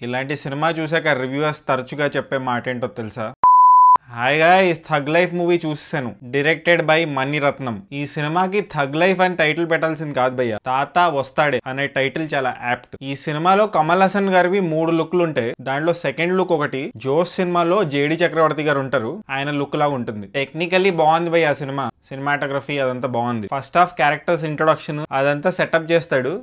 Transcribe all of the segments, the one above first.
ఇలాంటి సినిమా చూసాక రివ్యూవర్స్ తరచుగా చెప్పే మాట ఏంటో తెలుసా? Hi guys, Thug Life movie చూసేసాను. Directed by Mani Ratnam. ఈ సినిమాకి థగ్ లైఫ్ అని టైటిల్ పెట్టాల్సింది కాదు భయ్య, తాత వస్తాడే అనే టైటిల్ చాలా యాప్ట్. ఈ సినిమాలో కమల్ హాసన్ గారివి 3 లుక్లు ఉంటాయి. దాంట్లో సెకండ్ లుక్ ఒకటి జోస్ సినిమాలో జేడి చక్రవర్తి గారు ఉంటారు, ఆయన లుక్ లాగా ఉంటుంది. టెక్నికల్లీ బాగుంది భయ్య ఆ సినిమా. సినిమాటోగ్రఫీ అదంతా బాగుంది. ఫస్ట్ హాఫ్ క్యారెక్టర్స్ ఇంట్రొడక్షన్ అదంతా సెటప్ చేస్తాడు,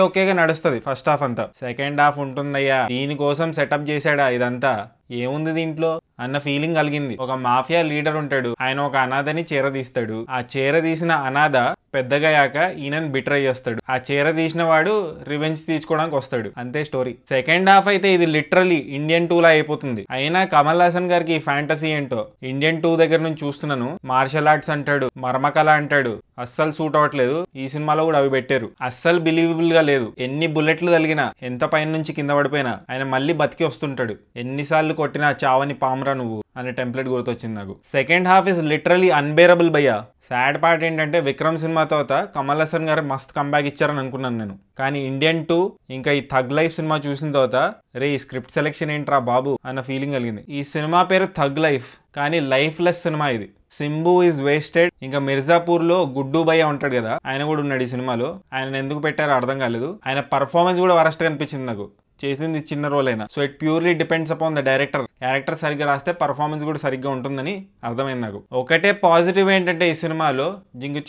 ఓకేగా నడుస్తుంది ఫస్ట్ హాఫ్ అంతా. సెకండ్ హాఫ్ ఉంటుందయ్యా, దీనికోసం సెటప్ చేశాడా ఇదంతా, ఏముంది దీంట్లో అన్న ఫీలింగ్ కలిగింది. ఒక మాఫియా లీడర్ ఉంటాడు, ఆయన ఒక అనాథని చేరదీస్తాడు. ఆ చేరదీసిన అనాథ పెద్దగయ్యాక ఈయనని బిట్రై చేస్తాడు. ఆ చేరదీసిన వాడు రివెంజ్ తీసుకోవడానికి వస్తాడు, అంతే స్టోరీ. సెకండ్ హాఫ్ అయితే ఇది లిటరలీ ఇండియన్ 2 లా అయిపోతుంది. అయినా కమల్ హాసన్ గారికి ఈ ఫ్యాంటసీ ఏంటో, ఇండియన్ 2 దగ్గర నుంచి చూస్తున్నాను. మార్షల్ ఆర్ట్స్ అంటాడు, మర్మకళ అంటాడు, అస్సలు సూట్ అవ్వట్లేదు. ఈ సినిమాలో కూడా అవి పెట్టారు, అస్సలు బిలీవబుల్ గా లేదు. ఎన్ని బుల్లెట్లు తగిలినా, ఎంత పైన నుంచి కింద పడిపోయినా ఆయన మళ్ళీ బతికి వస్తుంటాడు. ఎన్నిసార్లు కొట్టినా చావని పామురా నువ్వు అనే టెంప్లెట్ గుర్తొచ్చింది నాకు. Second half is literally unbearable భయ్యా. సాడ్ పార్ట్ ఏంటంటే విక్రమ్ సినిమా తర్వాత కమల్ హాసన్ గారు మస్త్ కంబ్యాక్ ఇచ్చారని అనుకున్నాను నేను. కానీ ఇండియన్ 2 ఇంకా ఈ థగ్ లైఫ్ సినిమా చూసిన తర్వాత రే ఈ స్క్రిప్ట్ సెలెక్షన్ ఏంట్రా బాబు అన్న ఫీలింగ్ కలిగింది. ఈ సినిమా పేరు థగ్ లైఫ్, కానీ లైఫ్ లెస్ సినిమా ఇది. Simbu is wasted. ఇంకా మిర్జాపూర్ లో గుడ్డు భయ్య ఉంటాడు కదా, ఆయన కూడా ఉన్నాడు ఈ సినిమాలో. ఆయన ఎందుకు పెట్టారో అర్థం కాలేదు. ఆయన పర్ఫార్మెన్స్ కూడా వరస్ట్ కనిపించింది నాకు. చేసింది చిన్న రోల్ అయినా. So it purely depends upon the director. Character సరిగ్గా రాస్తే పర్ఫార్మెన్స్ కూడా సరిగ్గా ఉంటుందని అర్థమైంది నాకు. ఒకటే పాజిటివ్ ఏంటంటే ఈ సినిమాలో జింగు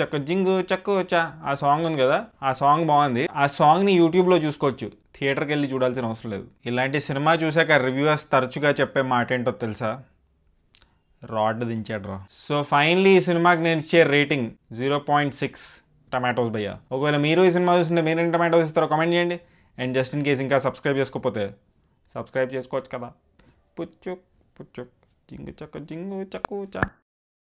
చక్కు చా ఆ సాంగ్ ఉంది కదా, ఆ సాంగ్ బాగుంది. ఆ సాంగ్ ని యూట్యూబ్ లో చూసుకోవచ్చు, థియేటర్కి వెళ్ళి చూడాల్సిన అవసరం లేదు. ఇలాంటి సినిమా చూసాక రివ్యూవర్స్ తరచుగా చెప్పే మాట ఏంటో తెలుసా? రాడ్ దించాడు రా. సో ఫైనలీ ఈ సినిమాకి నేను ఇచ్చే రేటింగ్ 0.6 టమాటోస్ భయ్య. ఒకవేళ మీరు ఈ సినిమా చూస్తుంటే మీరేం టమాటోస్ ఇస్తారో కామెంట్ చేయండి. అండ్ జస్ట్ ఇన్ కేస్ ఇంకా సబ్స్క్రైబ్ చేసుకోకపోతే సబ్స్క్రైబ్ చేసుకోవచ్చు కదా. పుచ్చు జింగు చక్కు చా.